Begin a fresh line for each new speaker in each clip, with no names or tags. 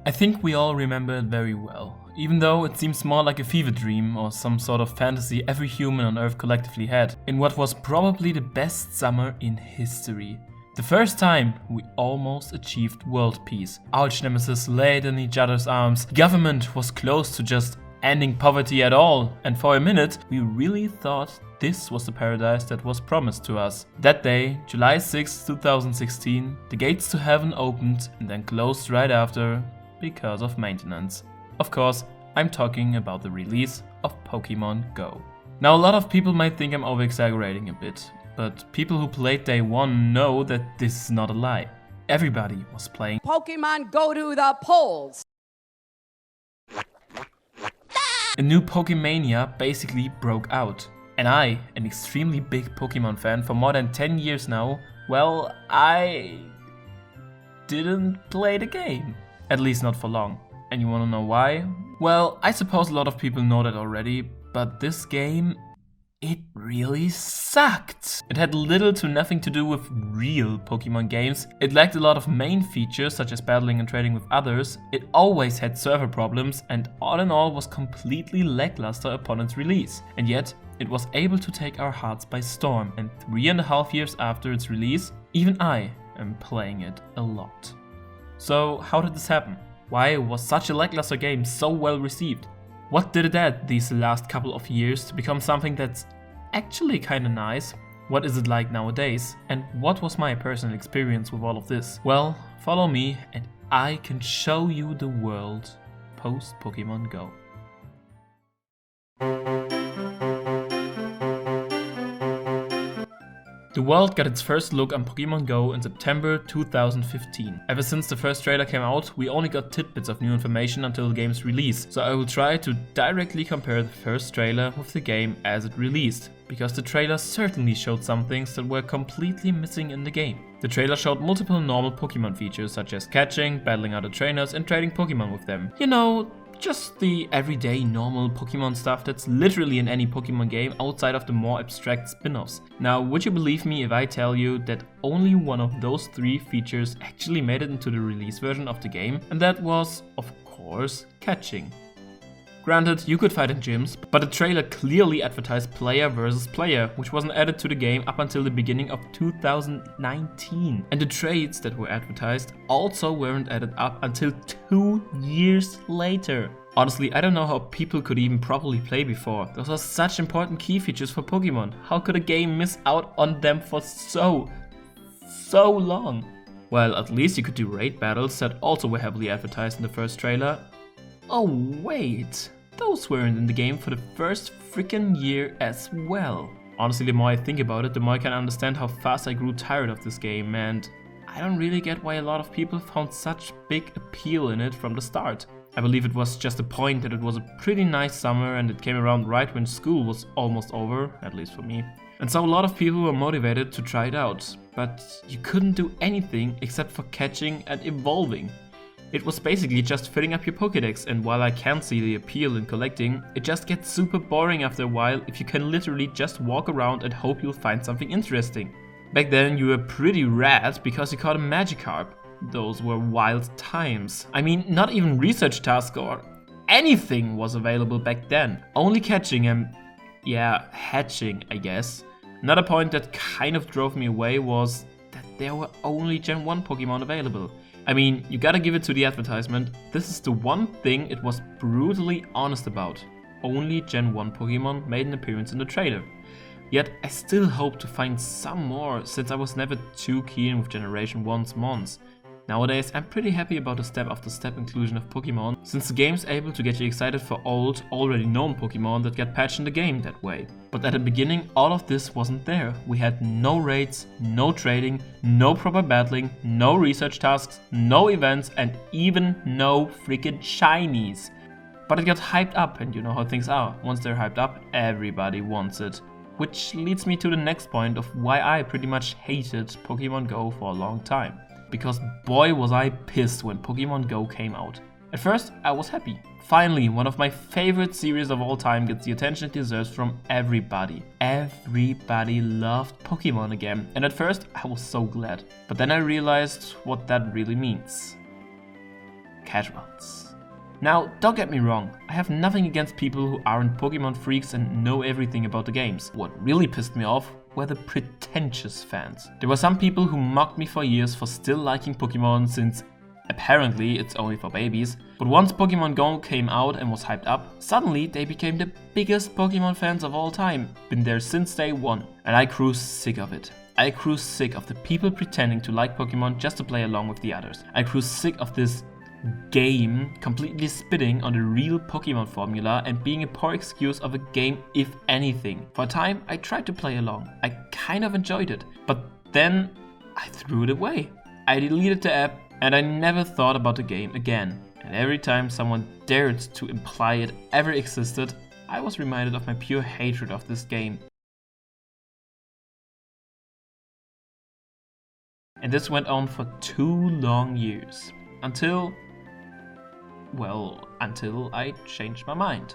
I think we all remember it very well, even though it seems more like a fever dream or some sort of fantasy every human on Earth collectively had, in what was probably the best summer in history. The first time we almost achieved world peace. Arch nemesis laid in each other's arms, government was close to just ending poverty at all, and for a minute we really thought this was the paradise that was promised to us. That day, July 6, 2016, the gates to heaven opened and then closed right after because of maintenance. Of course, I'm talking about the release of Pokémon Go. Now a lot of people might think I'm over-exaggerating a bit, but people who played day one know that this is not a lie. Everybody was playing
Pokemon Go to the polls!
A new Pokemania basically broke out. And I, an extremely big Pokemon fan for more than 10 years now, well, I didn't play the game. At least not for long. And you wanna know why? Well, I suppose a lot of people know that already, but this game, it really sucked. It had little to nothing to do with real Pokemon games. It lacked a lot of main features such as battling and trading with others. It always had server problems and all in all was completely lackluster upon its release. And yet, it was able to take our hearts by storm, and 3.5 years after its release, even I am playing it a lot. So how did this happen? Why was such a lackluster game so well received? What did it add these last couple of years to become something that's actually kinda nice? What is it like nowadays? And what was my personal experience with all of this? Well, follow me and I can show you the world post Pokémon Go. The world got its first look on Pokémon Go in September 2015. Ever since the first trailer came out, we only got tidbits of new information until the game's release, so I will try to directly compare the first trailer with the game as it released, because the trailer certainly showed some things that were completely missing in the game. The trailer showed multiple normal Pokémon features such as catching, battling other trainers and trading Pokémon with them. You know, just the everyday normal Pokemon stuff that's literally in any Pokemon game outside of the more abstract spin-offs. Now, would you believe me if I tell you that only one of those 3 features actually made it into the release version of the game? And that was, of course, catching. Granted, you could fight in gyms, but the trailer clearly advertised player versus player, which wasn't added to the game up until the beginning of 2019. And the trades that were advertised also weren't added up until 2 years later. Honestly, I don't know how people could even properly play before. Those are such important key features for Pokemon. How could a game miss out on them for so long? Well, at least you could do raid battles that also were heavily advertised in the first trailer. Oh wait, those weren't in the game for the first freaking year as well. Honestly, the more I think about it, the more I can understand how fast I grew tired of this game, and I don't really get why a lot of people found such big appeal in it from the start. I believe it was just a point that it was a pretty nice summer and it came around right when school was almost over, at least for me. And so a lot of people were motivated to try it out, but you couldn't do anything except for catching and evolving. It was basically just filling up your Pokédex, and while I can see the appeal in collecting, it just gets super boring after a while if you can literally just walk around and hope you'll find something interesting. Back then you were pretty rad because you caught a Magikarp. Those were wild times. I mean, not even research task or anything was available back then. Only catching and, yeah, hatching, I guess. Another point that kind of drove me away was that there were only Gen 1 Pokemon available. I mean, you gotta give it to the advertisement, this is the one thing it was brutally honest about. Only Gen 1 Pokemon made an appearance in the trailer. Yet I still hope to find some more, since I was never too keen with Generation 1's Mons. Nowadays, I'm pretty happy about the step-after-step inclusion of Pokemon, since the game's able to get you excited for old, already known Pokemon that get patched in the game that way. But at the beginning, all of this wasn't there. We had no raids, no trading, no proper battling, no research tasks, no events, and even no freaking shinies. But it got hyped up, and you know how things are. Once they're hyped up, everybody wants it. Which leads me to the next point of why I pretty much hated Pokémon Go for a long time. Because boy was I pissed when Pokémon Go came out. At first, I was happy. Finally, one of my favorite series of all time gets the attention it deserves from everybody. Everybody loved Pokémon again, and at first I was so glad. But then I realized what that really means. casuals. Now, don't get me wrong, I have nothing against people who aren't Pokemon freaks and know everything about the games. What really pissed me off were the pretentious fans. There were some people who mocked me for years for still liking Pokemon since apparently it's only for babies. But once Pokemon Go came out and was hyped up, suddenly they became the biggest Pokemon fans of all time. Been there since day one. And I grew sick of it. I grew sick of the people pretending to like Pokemon just to play along with the others. I grew sick of this game completely spitting on the real Pokemon formula and being a poor excuse of a game if anything. For a time I tried to play along. I kind of enjoyed it, but then I threw it away. I deleted the app and I never thought about the game again. And every time someone dared to imply it ever existed, I was reminded of my pure hatred of this game. And this went on for 2 long years. Until I changed my mind.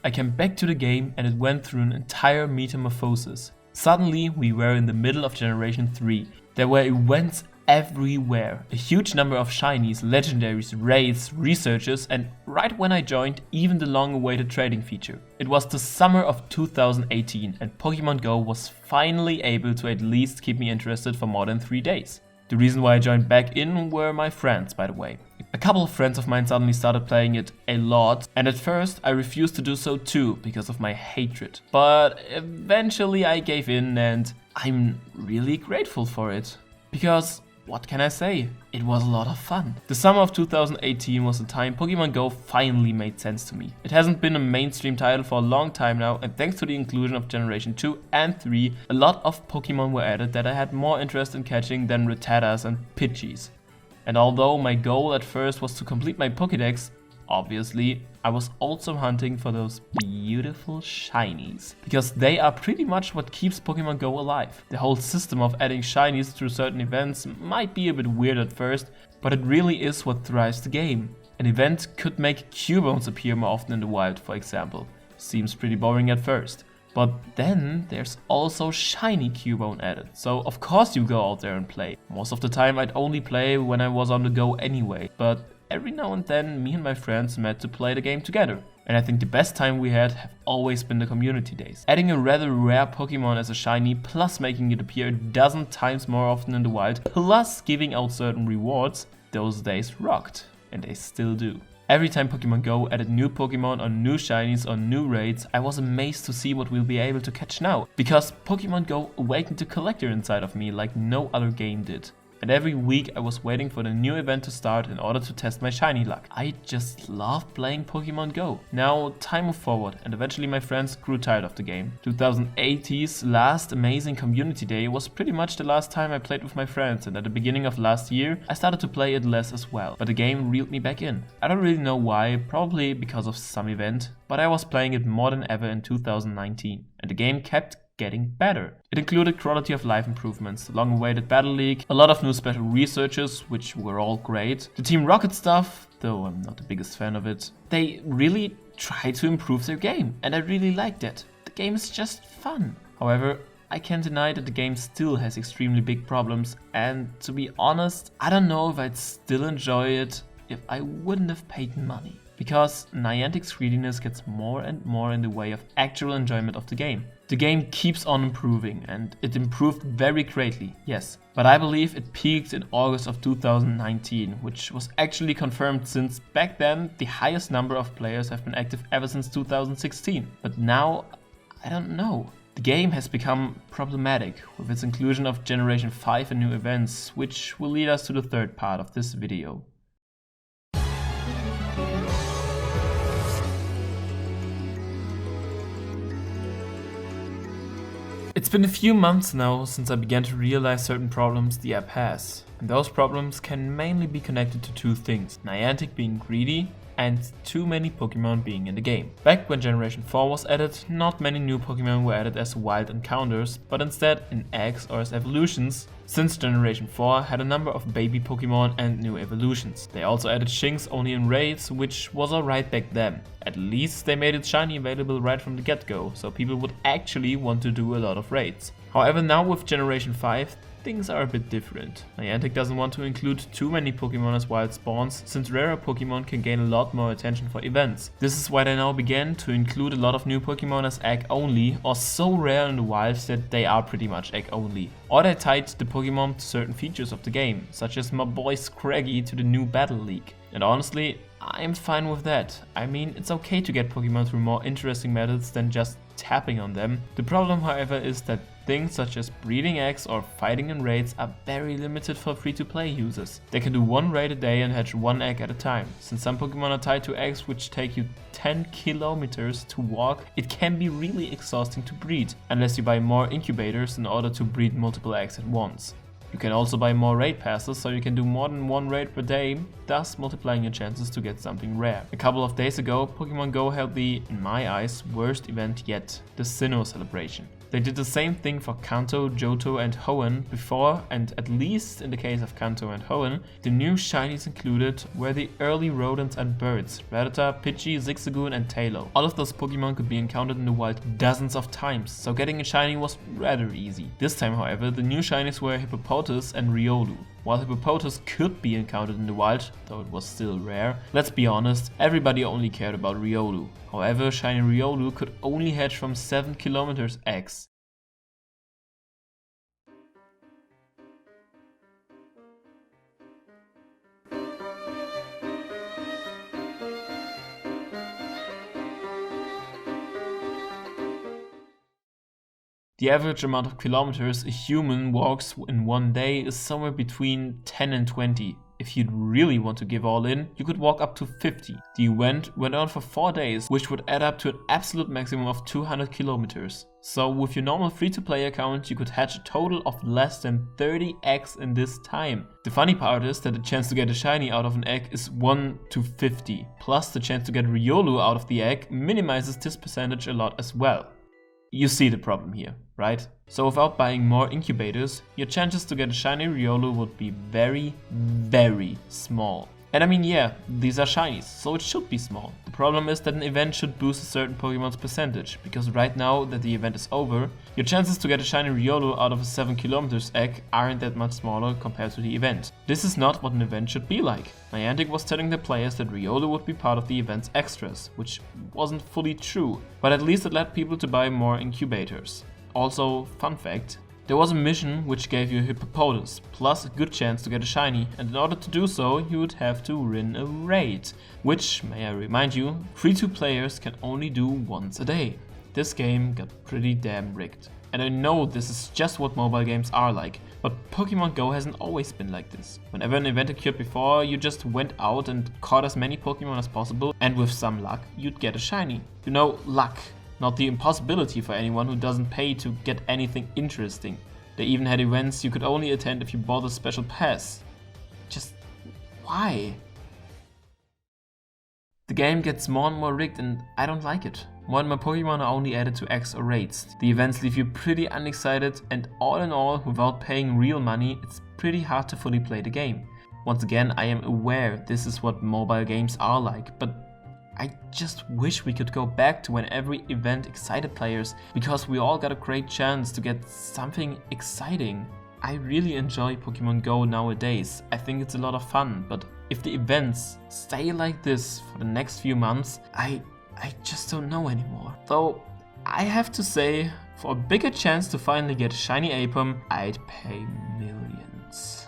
I came back to the game and it went through an entire metamorphosis. Suddenly we were in the middle of Generation 3. There were events everywhere. A huge number of shinies, legendaries, raids, researches, and right when I joined, even the long-awaited trading feature. It was the summer of 2018 and Pokemon Go was finally able to at least keep me interested for more than 3 days. The reason why I joined back in were my friends, by the way. A couple of friends of mine suddenly started playing it a lot, and at first I refused to do so too because of my hatred. But eventually I gave in and I'm really grateful for it. Because what can I say? It was a lot of fun. The summer of 2018 was the time Pokemon Go finally made sense to me. It hasn't been a mainstream title for a long time now, and thanks to the inclusion of Generation 2 and 3, a lot of Pokemon were added that I had more interest in catching than Rattatas and Pidgeys. And although my goal at first was to complete my Pokédex, obviously, I was also hunting for those beautiful shinies, because they are pretty much what keeps Pokemon Go alive. The whole system of adding shinies through certain events might be a bit weird at first, but it really is what drives the game. An event could make Cubones appear more often in the wild, for example. Seems pretty boring at first. But then there's also shiny Cubone added, so of course you go out there and play. Most of the time I'd only play when I was on the go anyway, but every now and then me and my friends met to play the game together. And I think the best time we had have always been the community days. Adding a rather rare Pokemon as a shiny, plus making it appear a dozen times more often in the wild, plus giving out certain rewards, those days rocked. And they still do. Every time Pokemon Go added new Pokemon or new shinies or new raids, I was amazed to see what we'll be able to catch now. Because Pokemon Go awakened the collector inside of me like no other game did. And every week I was waiting for the new event to start in order to test my shiny luck. I just love playing Pokemon Go. Now time moved forward and eventually my friends grew tired of the game. 2018's last amazing community day was pretty much the last time I played with my friends, and at the beginning of last year I started to play it less as well. But the game reeled me back in. I don't really know why, probably because of some event, but I was playing it more than ever in 2019 and the game kept getting better. It included quality of life improvements, the long-awaited Battle League, a lot of new special researches, which were all great. The Team Rocket stuff, though I'm not the biggest fan of it. They really try to improve their game, and I really liked it. The game is just fun. However, I can't deny that the game still has extremely big problems, and to be honest, I don't know if I'd still enjoy it if I wouldn't have paid money. Because Niantic's greediness gets more and more in the way of actual enjoyment of the game. The game keeps on improving, and it improved very greatly, yes. But I believe it peaked in August of 2019, which was actually confirmed since back then the highest number of players have been active ever since 2016. But now, I don't know. The game has become problematic with its inclusion of Generation 5 and new events, which will lead us to the third part of this video. It's been a few months now since I began to realize certain problems the app has. And those problems can mainly be connected to 2 things. Niantic being greedy and too many Pokemon being in the game. Back when Generation 4 was added, not many new Pokemon were added as wild encounters, but instead in eggs or as evolutions, since Generation 4 had a number of baby Pokemon and new evolutions. They also added Shinx only in raids, which was alright back then. At least they made it shiny available right from the get-go, so people would actually want to do a lot of raids. However, now with Generation 5, things are a bit different. Niantic doesn't want to include too many Pokemon as wild spawns, since rarer Pokemon can gain a lot more attention for events. This is why they now began to include a lot of new Pokemon as egg only, or so rare in the wild that they are pretty much egg only. Or they tied the Pokemon to certain features of the game, such as my boy Scraggy to the new Battle League. And honestly, I'm fine with that. I mean, it's okay to get Pokemon through more interesting methods than just tapping on them. The problem, however, is that things such as breeding eggs or fighting in raids are very limited for free-to-play users. They can do one raid a day and hatch one egg at a time. Since some Pokemon are tied to eggs which take you 10 kilometers to walk, it can be really exhausting to breed, unless you buy more incubators in order to breed multiple eggs at once. You can also buy more raid passes, so you can do more than one raid per day, thus multiplying your chances to get something rare. A couple of days ago, Pokémon Go held the, in my eyes, worst event yet, the Sinnoh celebration. They did the same thing for Kanto, Johto and Hoenn before, and at least in the case of Kanto and Hoenn, the new shinies included were the early rodents and birds, Rattata, Pidgey, Zigzagoon and Tailo. All of those Pokemon could be encountered in the wild dozens of times, so getting a shiny was rather easy. This time, however, the new shinies were Hippopotas and Riolu. While Hippopotas could be encountered in the wild, though it was still rare, let's be honest, everybody only cared about Riolu. However, shiny Riolu could only hatch from 7 kilometers eggs. The average amount of kilometers a human walks in one day is somewhere between 10 and 20. If you'd really want to give all in, you could walk up to 50. The event went on for 4 days, which would add up to an absolute maximum of 200 kilometers. So with your normal free-to-play account, you could hatch a total of less than 30 eggs in this time. The funny part is that the chance to get a shiny out of an egg is 1 to 50. Plus the chance to get Riolu out of the egg minimizes this percentage a lot as well. You see the problem here, right? So without buying more incubators, your chances to get a shiny Riolu would be very, very small. And I mean, yeah, these are shinies, so it should be small. The problem is that an event should boost a certain Pokemon's percentage, because right now that the event is over, your chances to get a shiny Riolu out of a 7 kilometers egg aren't that much smaller compared to the event. This is not what an event should be like. Niantic was telling the players that Riolu would be part of the event's extras, which wasn't fully true, but at least it led people to buy more incubators. Also, fun fact, there was a mission which gave you a Hippopotas, plus a good chance to get a shiny, and in order to do so you would have to win a raid, which, may I remind you, free-to players can only do once a day. This game got pretty damn rigged. And I know this is just what mobile games are like, but Pokémon Go hasn't always been like this. Whenever an event occurred before, you just went out and caught as many Pokémon as possible, and with some luck, you'd get a shiny. You know, luck. Not the impossibility for anyone who doesn't pay to get anything interesting. They even had events you could only attend if you bought a special pass. Just why? The game gets more and more rigged and I don't like it. More and more Pokemon are only added to eggs or raids. The events leave you pretty unexcited, and all in all, without paying real money, it's pretty hard to fully play the game. Once again, I am aware this is what mobile games are like, but I just wish we could go back to when every event excited players, because we all got a great chance to get something exciting. I really enjoy Pokémon Go nowadays. I think it's a lot of fun, but if the events stay like this for the next few months, I just don't know anymore. Though I have to say, for a bigger chance to finally get a shiny Apom, I'd pay millions.